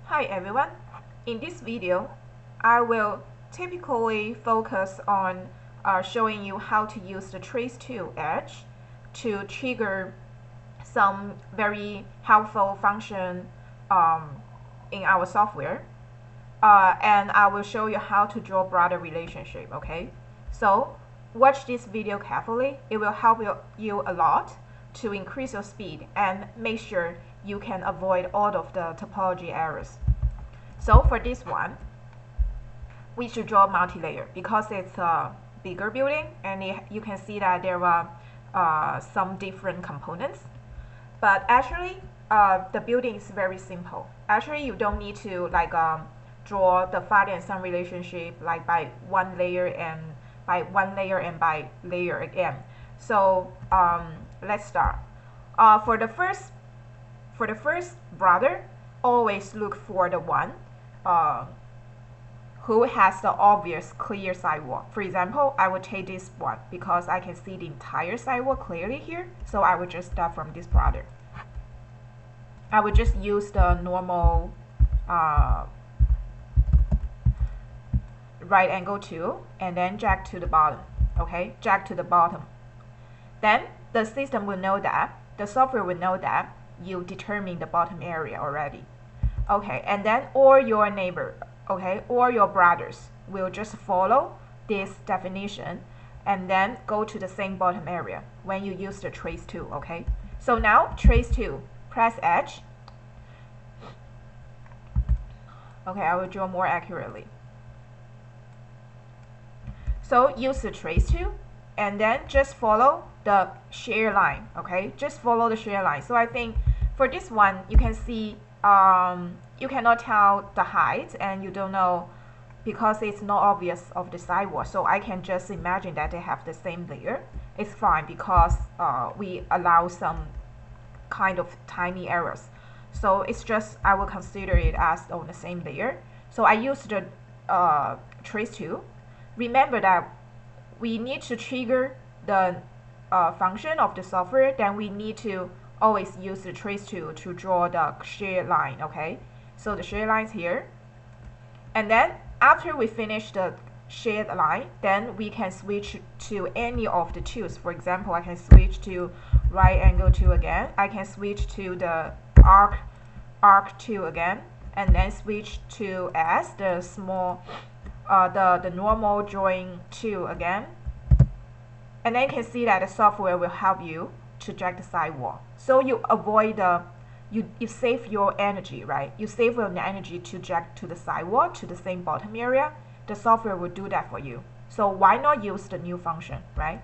Hi everyone. In this video, I will typically focus on showing you how to use the trace tool edge to trigger some very helpful function in our software. And I will show you how to draw broader relationship, okay? So watch this video carefully. It will help you a lot to increase your speed and make sure you can avoid all of the topology errors. So for this one, we should draw multi-layer because it's a bigger building and you can see that there are some different components. But actually, the building is very simple. Actually, you don't need to draw the father and son relationship like by one layer and by layer again. So let's start. For the first brother, always look for the one who has the obvious clear sidewalk. For example, I will take this one because I can see the entire sidewalk clearly here. So I will just start from this brother. I will just use the normal right angle tool and then jack to the bottom. Okay, jack to the bottom. Then the system will know that, the software will know that you determine the bottom area already. Okay, and then all your neighbor, okay, or your brothers will just follow this definition and then go to the same bottom area when you use the trace tool, okay? So now trace tool, press edge. Okay, I will draw more accurately. So use the trace tool and then just follow the shear line, okay? Just follow the shear line. So I think for this one, you can see you cannot tell the height and you don't know because it's not obvious of the sidewalk. So I can just imagine that they have the same layer. It's fine because we allow some kind of tiny errors. So it's just, I will consider it as on the same layer. So I use the trace tool. Remember that we need to trigger the function of the software, then we need to always use the trace tool to draw the shear line, okay? So the shear line is here. And then after we finish the shear line, then we can switch to any of the tools. For example, I can switch to right angle tool again. I can switch to the arc tool again, and then switch to S, the small the normal drawing tool again. And then you can see that the software will help you to jack the sidewall. So you avoid you save your energy, right? You save your energy to jack to the sidewall, to the same bottom area. The software will do that for you. So why not use the new function, right?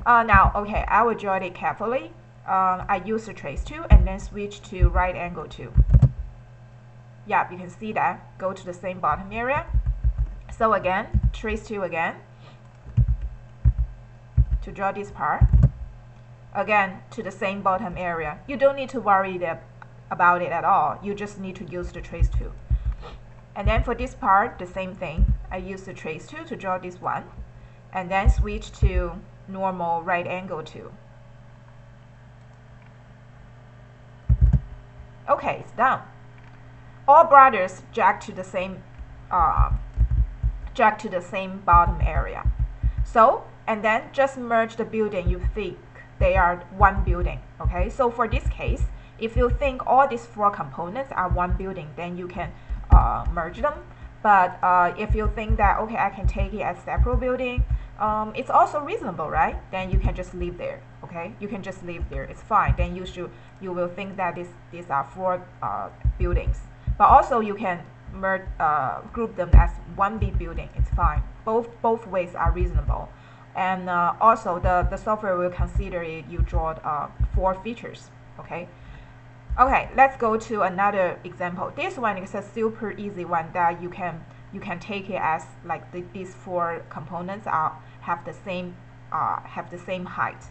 Now, okay, I will draw it carefully. I use the trace tool and then switch to right angle tool. Yeah, you can see that. Go to the same bottom area. So again, trace tool again to draw this part. Again, to the same bottom area. You don't need to worry about it at all. You just need to use the trace tool. And then for this part, the same thing. I use the trace tool to draw this one. And then switch to normal right angle tool. Okay, it's done. All brothers jack to the same bottom area. So, and then just merge the building you think they are one building, okay? So for this case, if you think all these four components are one building, then you can merge them. But if you think that, okay, I can take it as separate building, it's also reasonable, right? Then you can just leave there, okay? You can just leave there, it's fine. Then you will think that these are four buildings. But also you can group them as one big building, it's fine. Both ways are reasonable. And also the software will consider it you draw four features, okay? Okay, let's go to another example. This one is a super easy one that you can take it as like these four components have the same height.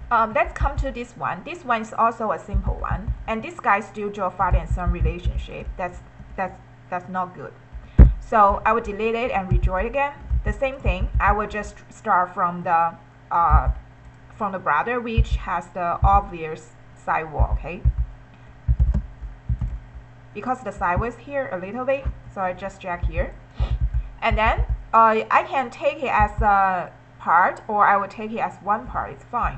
Let's come to this one. This one is also a simple one, and this guy still draw father and son relationship. That's not good. So I will delete it and redraw it again. The same thing. I will just start from the brother, which has the obvious sidewall. Okay. because the sideway is here a little bit, so I just drag here. And then I can take it as a part, or I will take it as one part. It's fine.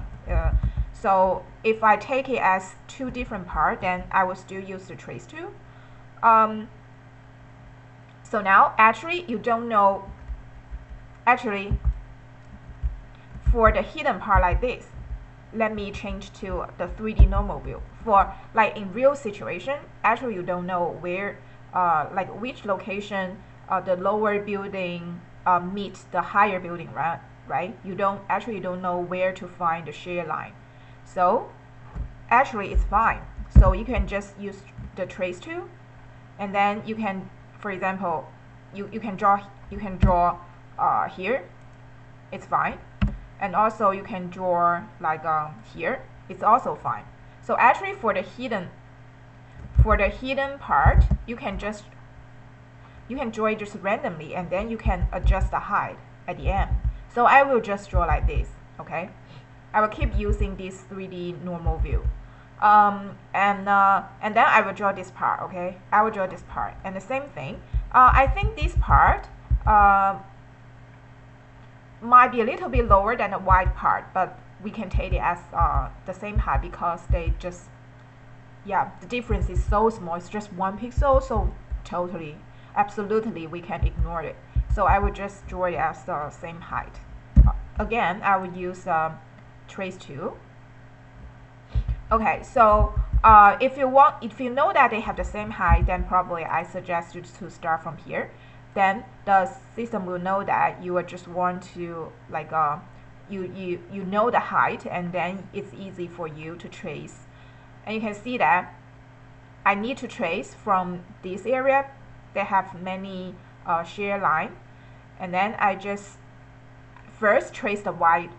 So if I take it as two different parts, then I will still use the trace tool. So now actually you don't know, actually for the hidden part like this, let me change to the 3D normal view. For like in real situation, actually you don't know where, like which location the lower building meets the higher building, right? You don't know where to find the shear line. So actually it's fine. So you can just use the trace tool, and then you can, for example, you can draw here. It's fine. And also you can draw like here. It's also fine. So actually for the hidden part, you can draw it just randomly, and then you can adjust the height at the end. So I will just draw like this, okay? I will keep using this 3D normal view. And then I will draw this part, okay? I will draw this part. And the same thing. I think this part might be a little bit lower than the white part, but we can take it as the same height because they just, yeah, the difference is so small. It's just 1 pixel, so totally, absolutely, we can ignore it. So I will just draw it as the same height. Again, I will use trace tool. Okay, so if you know that they have the same height, then probably I suggest you to start from here. Then the system will know that you just want to like you know the height, and then it's easy for you to trace. And you can see that I need to trace from this area. They have many shear line, and then I just first trace the white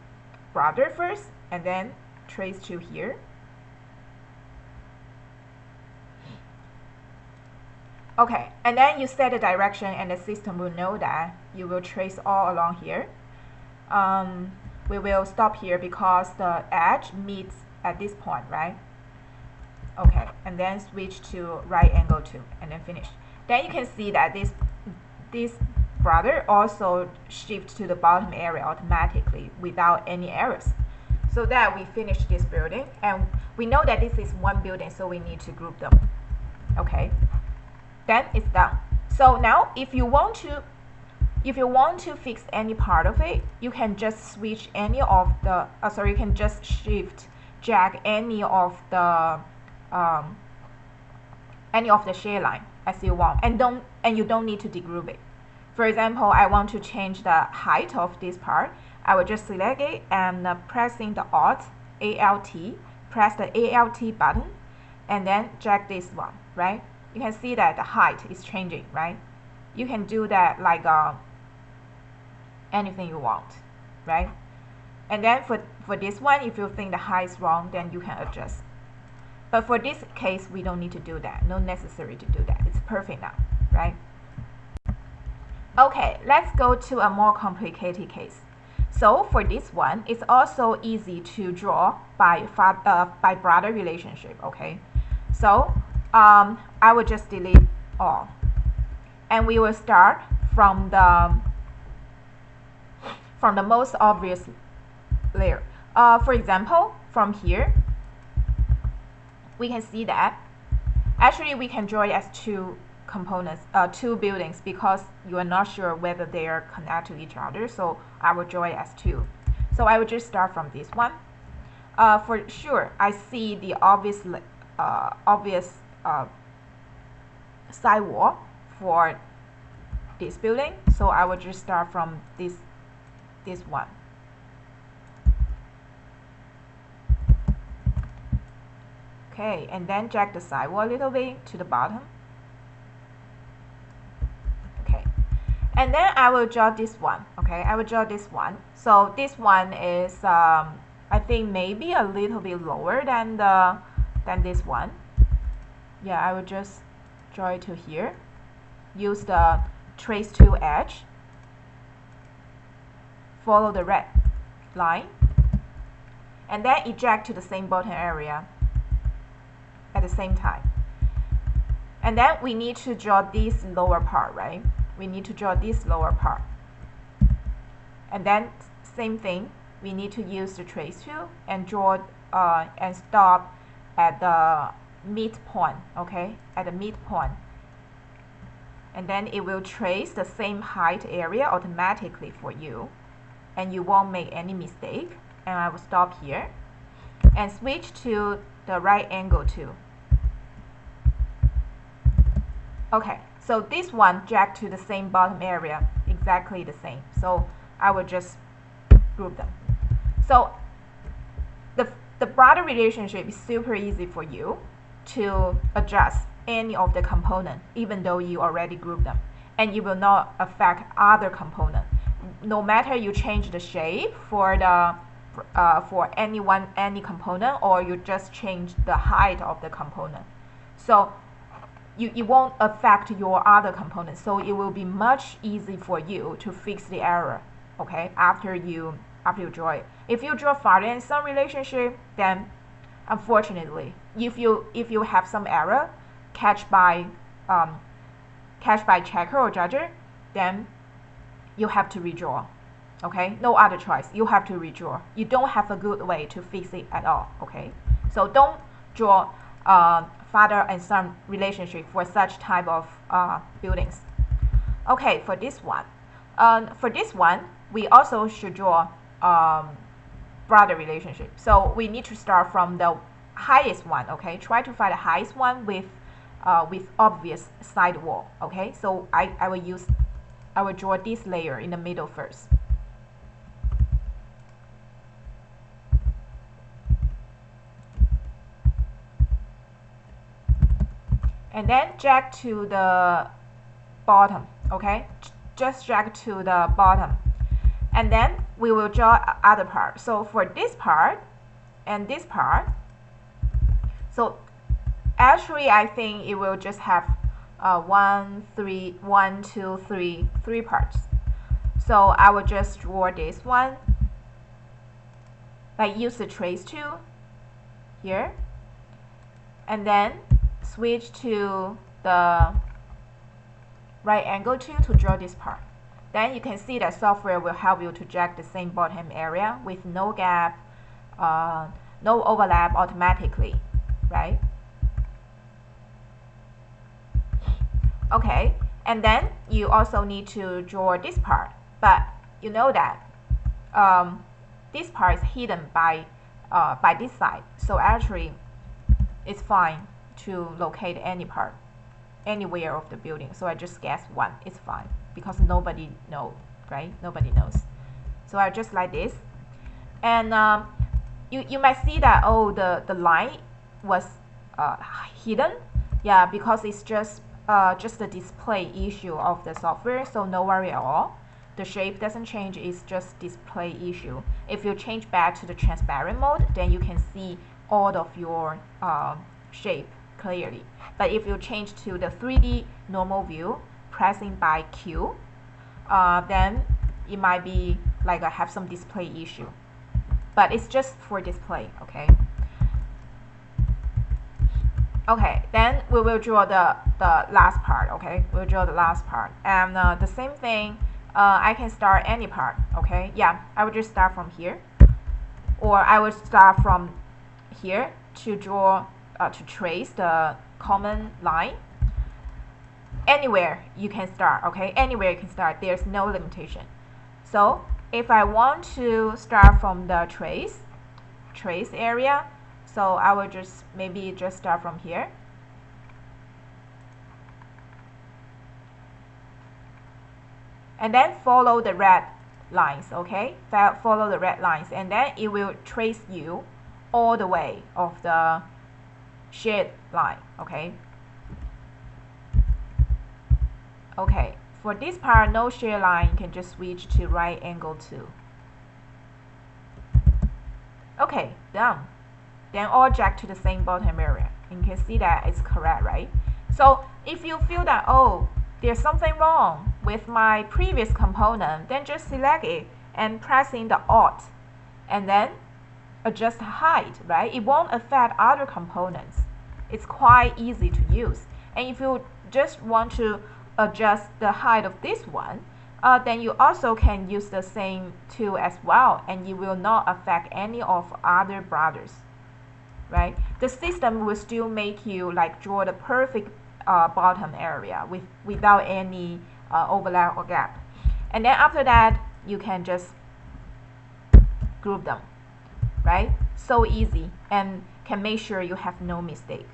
border first, and then trace to here. Okay, and then you set the direction, and the system will know that you will trace all along here. We will stop here because the edge meets at this point, right? Okay, and then switch to right angle tool, and then finish. Then you can see that this border also shifts to the bottom area automatically without any errors. So that we finish this building, and we know that this is one building, so we need to group them. Okay. Then it's done. So now if you want to fix any part of it, you can just switch any of the you can just shift drag any of the shear line as you want, and you don't need to degroup it. For example, I want to change the height of this part. I will just select it and pressing the Alt press the Alt button, and then drag this one, right? You can see that the height is changing, right? You can do that like anything you want, right? And then for this one, if you think the height is wrong, then you can adjust. But for this case, we don't need to do that. No necessary to do that. It's perfect now, right? Okay, let's go to a more complicated case. So for this one, it's also easy to draw by brother relationship, okay? So I will just delete all, and we will start from the most obvious layer. For example, from here, we can see that actually we can draw it as two components, two buildings, because you are not sure whether they are connected to each other. So I will draw it as two. So I will just start from this one. For sure, I see the obvious sidewall for this building, so I will just start from this one. Okay, and then drag the sidewall a little bit to the bottom. Okay, and then I will draw this one. Okay, I will draw this one. So this one is I think maybe a little bit lower than this one. Yeah, I will just draw it to here. Use the trace tool edge. Follow the red line. And then eject to the same bottom area at the same time. And then we need to draw this lower part, right? We need to draw this lower part. And then same thing, we need to use the trace tool and draw and stop at the midpoint, okay? At the midpoint. And then it will trace the same height area automatically for you, and you won't make any mistake. And I will stop here and switch to the right angle tool. Okay, so this one drag to the same bottom area, exactly the same. So I will just group them. So the border relationship is super easy for you to adjust any of the component, even though you already group them, and it will not affect other component. No matter you change the shape for the for any component, or you just change the height of the component, so it won't affect your other components. So it will be much easy for you to fix the error, okay, after you draw it. If you draw father and son relationship, then unfortunately, if you have some error catch by checker or judger, then you have to redraw. Okay, no other choice. You have to redraw. You don't have a good way to fix it at all. Okay, so don't draw father and son relationship for such type of buildings. Okay, for this one, we also should draw brother relationship. So we need to start from the highest one. Okay, try to find the highest one with obvious side wall. Okay, so I will draw this layer in the middle first. And then drag to the bottom, okay? Just drag to the bottom. And then we will draw other part. So for this part and this part, so actually I think it will just have 3 parts. So I will just draw this one, like use the trace tool here, and then switch to the right angle tool to draw this part. Then you can see that software will help you to drag the same bottom area with no gap, no overlap automatically, right? Okay, and then you also need to draw this part, but you know that this part is hidden by this side, so actually it's fine to locate any part anywhere of the building. So I just guess one, it's fine, because nobody knows, right? Nobody knows. So I just like this, and you might see that, oh, the line was hidden. Yeah, because it's just the display issue of the software, so no worry at all. The shape doesn't change, it's just display issue. If you change back to the transparent mode, then you can see all of your shape clearly. But if you change to the 3D normal view, pressing by Q, then it might be like have some display issue. But it's just for display, okay? Okay, then we will draw the last part, okay? We'll draw the last part. And the same thing, I can start any part, okay? Yeah, I will just start from here. Or I will start from here to draw, to trace the common line. Anywhere you can start, okay? Anywhere you can start, there's no limitation. So if I want to start from the trace area, so I will just maybe just start from here. And then follow the red lines, okay? Follow the red lines, and then it will trace you all the way of the shade line, okay? Okay, for this part, no shade line, you can just switch to right angle tool. Okay, done. Then all drag to the same bottom area. And you can see that it's correct, right? So if you feel that, oh, there's something wrong with my previous component, then just select it and pressing the Alt and then adjust the height, right? It won't affect other components. It's quite easy to use. And if you just want to adjust the height of this one, then you also can use the same tool as well, and it will not affect any of other borders, right? The system will still make you like draw the perfect bottom area without any overlap or gap. And then after that, you can just group them, right? So easy, and can make sure you have no mistake.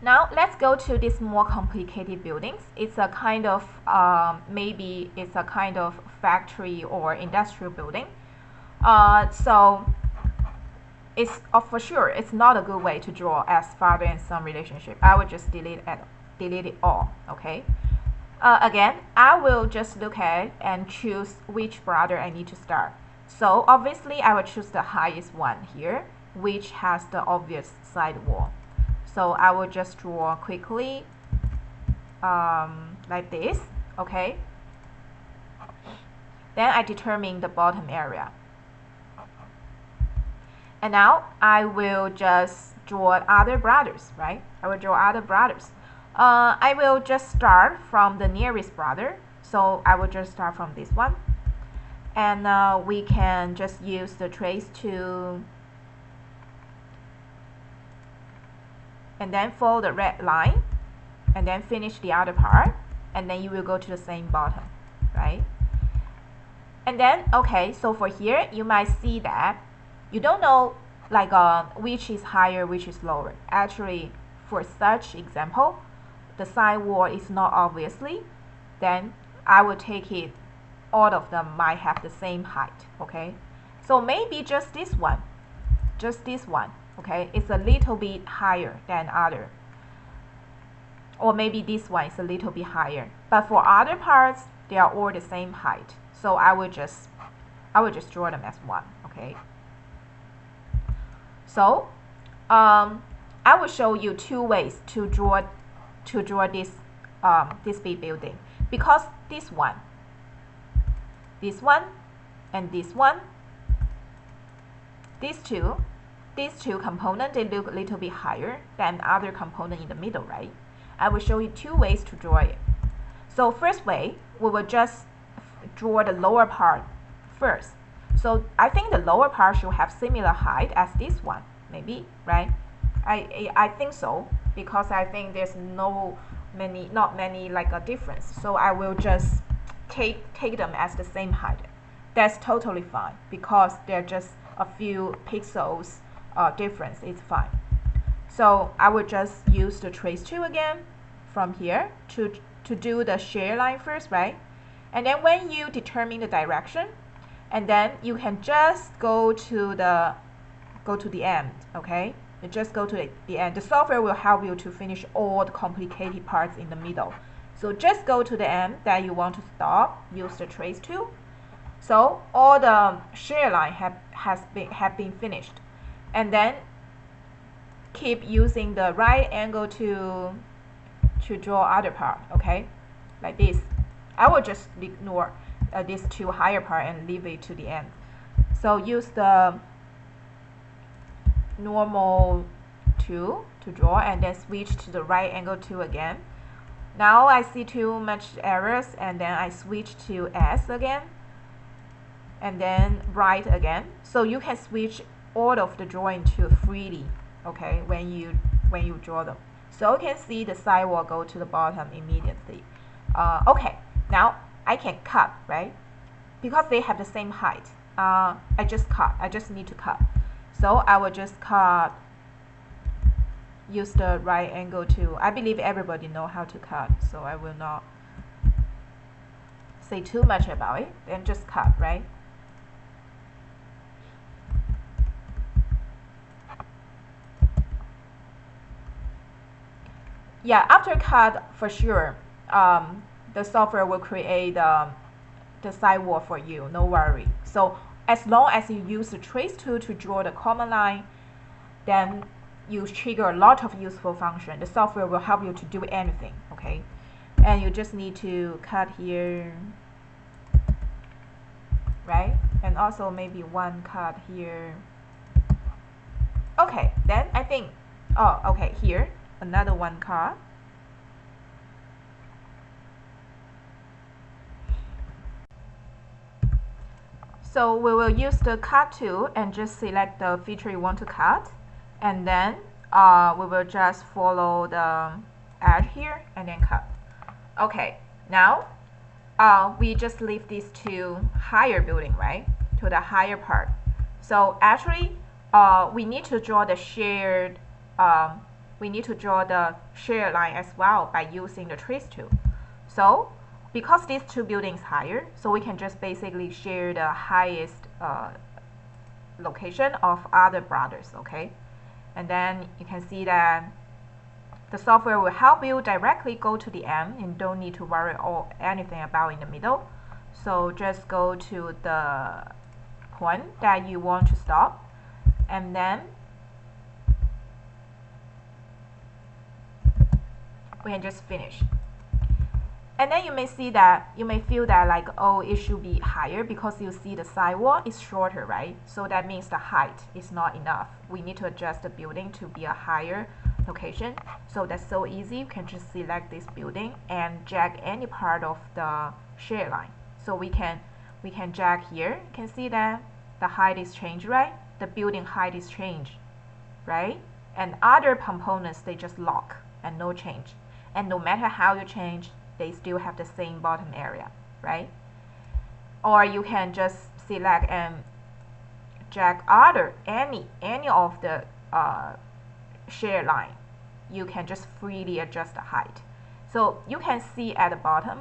Now let's go to this more complicated buildings. It's a kind of maybe it's a kind of factory or industrial building. So it's for sure it's not a good way to draw as father and son relationship. I would just delete it all. Okay. Again, I will just look at and choose which border I need to start. So obviously I will choose the highest one here, which has the obvious side wall. So I will just draw quickly like this, okay? Then I determine the bottom area. And now I will just draw other brothers, right? I will draw other brothers. I will just start from the nearest brother. So I will just start from this one. And we can just use the trace tool and then follow the red line and then finish the other part, and then you will go to the same bottom, right? And then okay, so for here you might see that you don't know like which is higher, which is lower. Actually, for such example, the side wall is not obviously, then I will take it all of them might have the same height, okay? So maybe just this one, okay, it's a little bit higher than other, or maybe this one is a little bit higher, but for other parts they are all the same height. So I will just draw them as one, okay? So I will show you two ways to draw this big building, because this one and this one, these two components, they look a little bit higher than other component in the middle, right? I will show you two ways to draw it. So first way, we will just draw the lower part first. So I think the lower part should have similar height as this one, maybe, right? I think so, because I think there's not many like a difference. So I will just take them as the same height. That's totally fine, because they're just a few pixels difference. It's fine. So I will just use the trace tool again from here to do the share line first, right? And then when you determine the direction, and then you can just go to the end, okay? You just go to the end. The software will help you to finish all the complicated parts in the middle. So just go to the end that you want to stop. Use the trace tool. So all the share line have been finished, and then keep using the right angle to draw other part, okay? Like this. I will just ignore these two higher part and leave it to the end. So use the normal tool to draw, and then switch to the right angle tool again. Now I see too much errors, and then I switch to S again, and then right again. So you can switch all of the drawing to freely, okay, when you draw them. So you can see the side will go to the bottom immediately. Okay, now I can cut, right? Because they have the same height. I just need to cut. So I will just cut, use the right angle tool. I believe everybody know how to cut, so I will not say too much about it. Then just cut, right? Yeah, after cut, for sure, the software will create the side wall for you, no worry. So as long as you use the trace tool to draw the common line, then you trigger a lot of useful function. The software will help you to do anything, okay? And you just need to cut here, right? And also maybe one cut here. Okay, then I think, oh, okay, here another one cut. So we will use the cut tool and just select the feature you want to cut, and then we will just follow the edge here and then cut. Okay, now we just leave these two higher building, right, to the higher part. So actually we need to draw the shared line as well by using the trace tool. So because these two buildings higher, so we can just basically share the highest location of other brothers, okay? And then you can see that the software will help you directly go to the end and don't need to worry or anything about in the middle. So just go to the point that you want to stop, and then we can just finish. And then you may feel that like, oh, it should be higher because you see the sidewall is shorter, right? So that means the height is not enough. We need to adjust the building to be a higher location. So that's so easy. You can just select this building and drag any part of the share line. So we can drag here. You can see that the height is changed, right? The building height is changed, right? And other components, they just lock and no change. And no matter how you change, they still have the same bottom area, right? Or you can just select and drag any of the share line. You can just freely adjust the height. So you can see at the bottom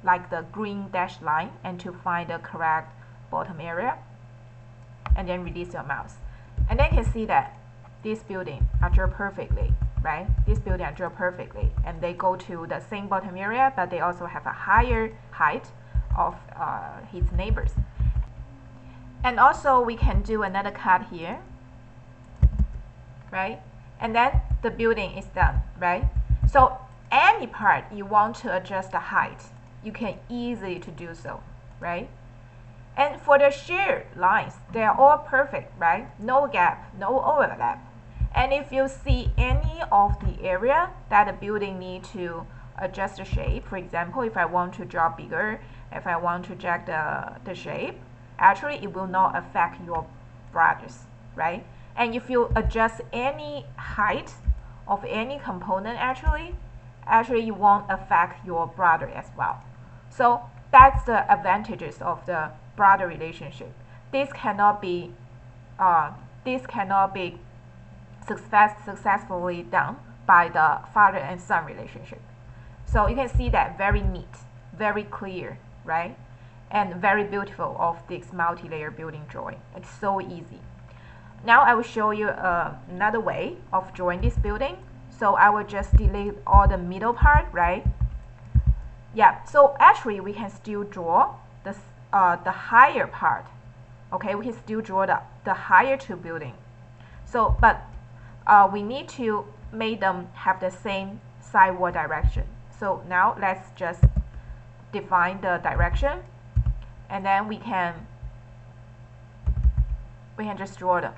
like the green dashed line, and to find the correct bottom area, and then release your mouse. And then you can see that this building are drawn perfectly, right? This building are drawn perfectly, and they go to the same bottom area, but they also have a higher height of its neighbors. And also we can do another cut here, right? And then the building is done, right? So any part you want to adjust the height, you can easily to do so, right? And for the shear lines, they are all perfect, right? No gap, no overlap. And if you see any of the area that the building need to adjust the shape, for example, if I want to draw bigger, if I want to drag the shape, actually it will not affect your brothers, right? And if you adjust any height of any component, actually you won't affect your brother as well. So that's the advantages of the brother relationship. This cannot be successfully done by the father and son relationship. So you can see that very neat, very clear, right? And very beautiful of this multi-layer building drawing. It's so easy. Now I will show you another way of drawing this building. So I will just delete all the middle part, right? Yeah, so actually we can still draw the higher part. Okay, we can still draw the higher two building. So, but we need to make them have the same sidewall direction. So now let's just define the direction, and then we can just draw them.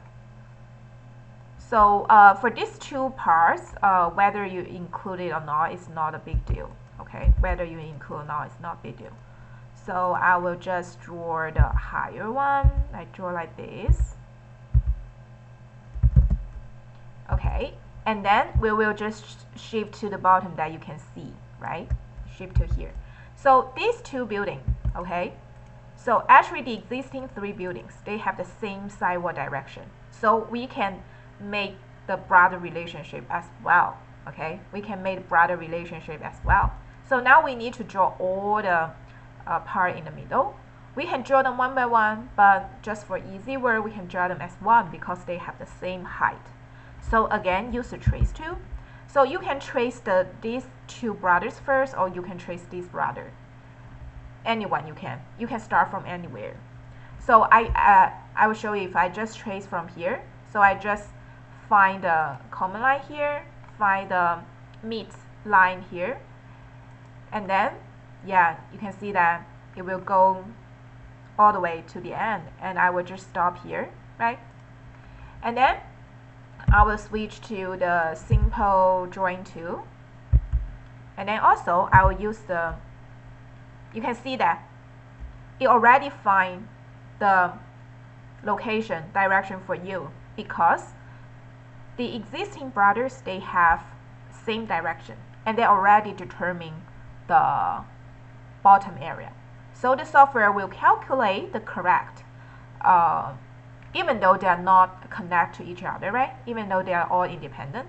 So for these two parts, whether you include it or not is not a big deal. Okay, whether you include or not is not a big deal. So I will just draw the higher one. I draw like this. Okay, and then we will just shift to the bottom that you can see, right? Shift to here. So these two buildings, okay? So actually the existing three buildings, they have the same sidewall direction. So we can make the brother relationship as well, okay? We can make the brother relationship as well. So now we need to draw all the part in the middle. We can draw them one by one, but just for easy work, we can draw them as one because they have the same height. So again, use the trace tool. So you can trace these two brothers first, or you can trace this brother. Anyone you can. You can start from anywhere. So I will show you if I just trace from here. So I just find the common line here, find the mid line here, and then yeah, you can see that it will go all the way to the end, and I will just stop here, right? And then I will switch to the simple drawing tool. And then also I will use the, you can see that it already find the location direction for you, because the existing brothers, they have same direction and they already determine the bottom area. So the software will calculate the correct, even though they are not connected to each other, right? Even though they are all independent,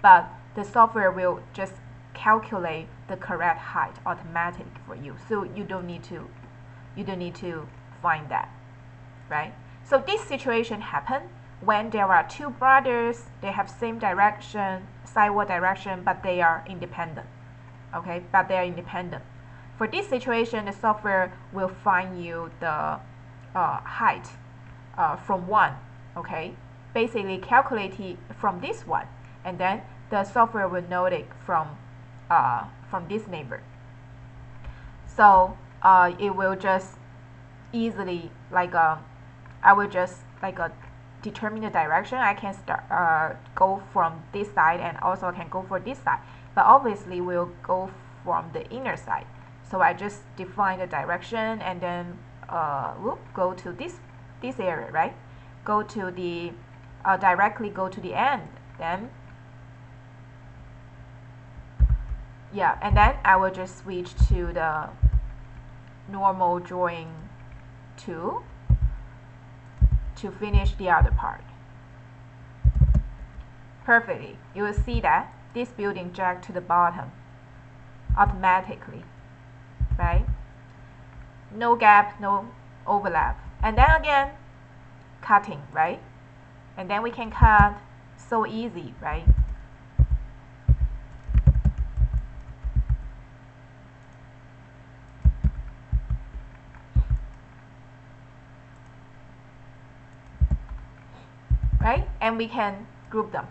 but the software will just calculate the correct height automatically for you. So you don't need to find that, right? So this situation happen when there are two brothers, they have same direction, sideward direction, but they are independent. Okay, but they are independent. For this situation, the software will find you the height from one. Okay, basically calculate it from this one, and then the software will note it from this neighbor. So it will just easily I will just determine the direction. I can start go from this side, and also I can go for this side, but obviously we'll go from the inner side. So I just define the direction, and then go to this area, right? Go to the directly go to the end, then yeah, and then I will just switch to the normal drawing tool to finish the other part. Perfectly. You will see that this building jagged to the bottom automatically, right? No gap, no overlap. And then again, cutting, right? And then we can cut, so easy, right? Right? And we can group them.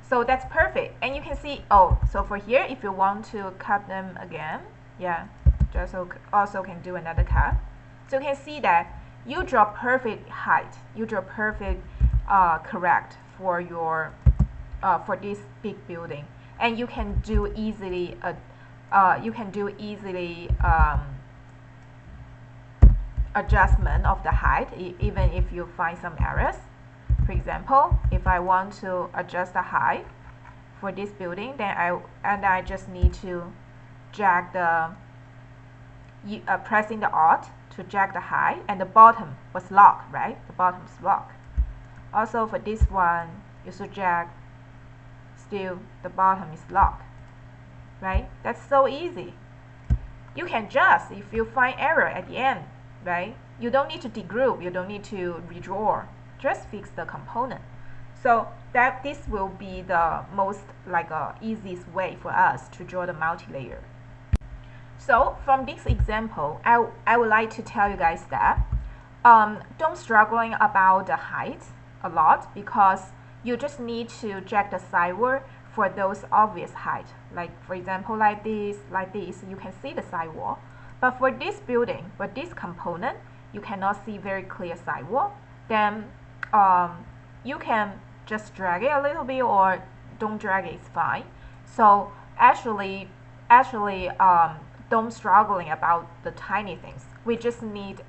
So that's perfect. And you can see, oh, so for here, if you want to cut them again, yeah, just also can do another cut. So you can see that you draw perfect height, you draw perfect correct for your for this big building, and you can do easily adjustment of the height, even if you find some errors. For example, if I want to adjust the height for this building, then I just need to drag the pressing the Alt to drag the height, and the bottom was locked, right? The bottom is locked. Also for this one, you should drag, still the bottom is locked, right? That's so easy. You can adjust if you find error at the end, right? You don't need to degroup, you don't need to redraw, just fix the component. So that this will be the most easiest way for us to draw the multi-layer. So from this example, I would like to tell you guys that don't struggling about the height a lot, because you just need to drag the sideward for those obvious height. Like for example, like this, you can see the sidewall. But for this building, for this component, you cannot see very clear sidewall. Then you can just drag it a little bit, or don't drag it, it's fine. So actually, don't struggling about the tiny things. We just need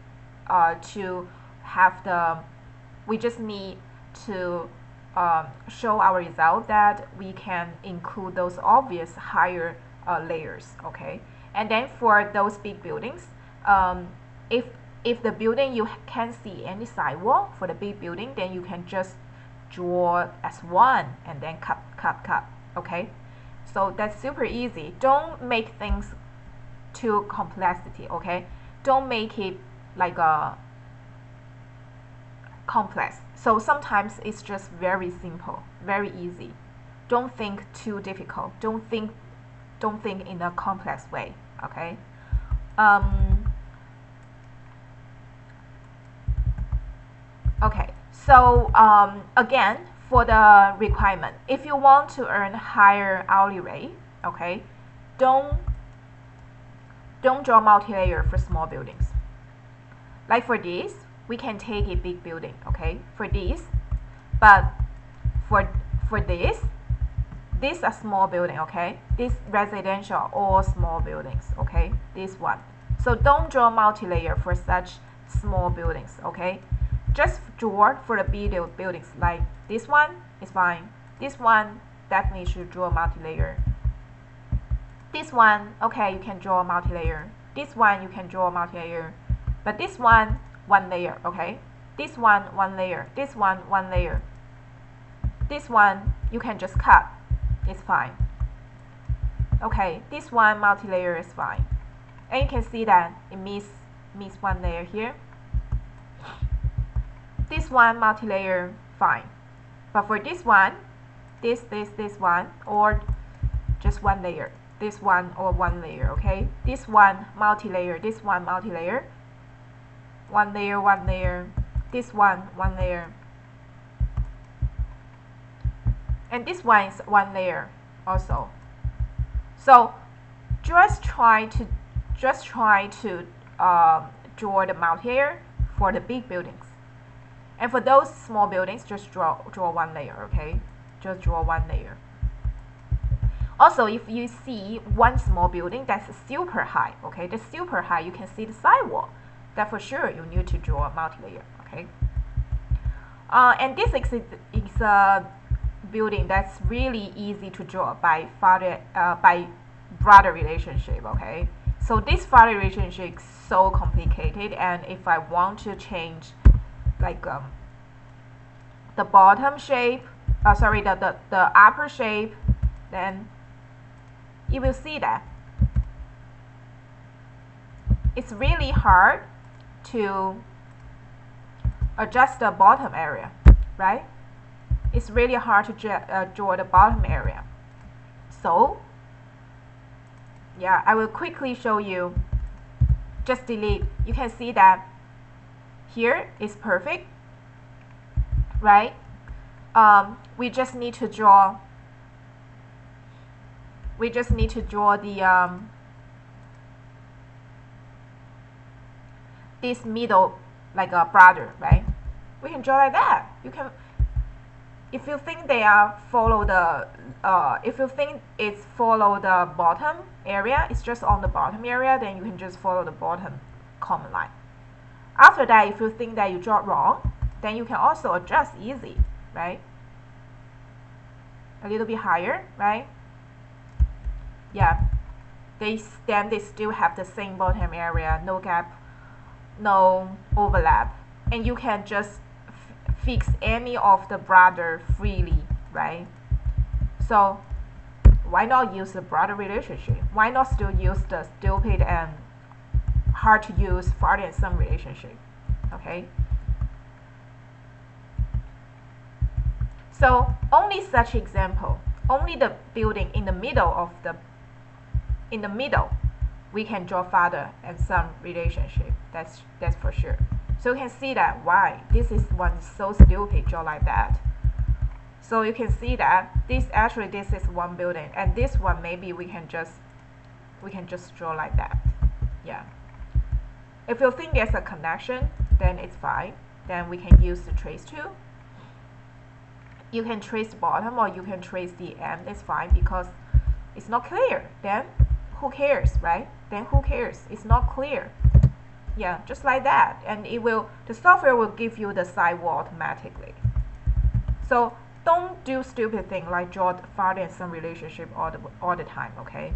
to have the, we just need to show our result that we can include those obvious higher layers, okay? And then for those big buildings, if the building you can't see any sidewall for the big building, then you can just draw as one and then cut, okay? So that's super easy. Don't make things too complexity, okay? Don't make it like a complex. So sometimes it's just very simple, very easy. Don't think too difficult. Don't think in a complex way, okay? Okay, so again, for the requirement, if you want to earn higher hourly rate, okay, don't draw multi-layer for small buildings. Like for this, we can take a big building, okay? For this, But for this a small building, okay? This residential or small buildings, okay? This one. So don't draw multi-layer for such small buildings, okay? Just draw for the big buildings like this one is fine. This one definitely should draw multi-layer. This one, okay, you can draw multi-layer. This one you can draw multi-layer. But this one layer, okay? This one layer. This one layer. This one you can just cut. It's fine. Okay, this one multi-layer is fine. And you can see that it miss one layer here. This one multi-layer, fine. But for this one, this one, or just one layer. This one or one layer, okay? This one multi-layer, this one multi-layer. One layer, this one layer. And this one is one layer also. So just try to draw the multi-layer for the big buildings. And for those small buildings, just draw one layer, okay? Just draw one layer. Also, if you see one small building that's super high, okay, that's super high, you can see the sidewall. That for sure you need to draw a multi-layer, okay? And this is a building that's really easy to draw by brother relationship, okay? So this father relationship is so complicated, and if I want to change like the bottom shape, the upper shape, then you will see that it's really hard to adjust the bottom area, right? It's really hard to draw the bottom area. So yeah, I will quickly show you. Just delete. You can see that here is perfect, right? We just need to draw the this middle like a brother, right? We can draw like that. You can, if you think they are follow the if you think it's follow the bottom area, it's just on the bottom area, then you can just follow the bottom common line. After that, if you think that you draw wrong, then you can also adjust easy, right? A little bit higher, right? Yeah, they still have the same bottom area, no gap, no overlap, and you can just fix any of the brother freely, right? So why not use the brother relationship? Why not still use the stupid and hard to use father and son relationship? Okay. So only such example, only the building in the middle we can draw father and son relationship. That's for sure. So you can see that why this is one so stupid, draw like that. So you can see that this is one building, and this one maybe we can just draw like that. Yeah. If you think there's a connection, then it's fine. Then we can use the trace tool. You can trace the bottom or you can trace the end. It's fine because it's not clear. Then who cares, right? Then who cares? It's not clear. Yeah, just like that, and the software will give you the sidewall automatically. So don't do stupid thing like draw the father and son relationship all the time, okay?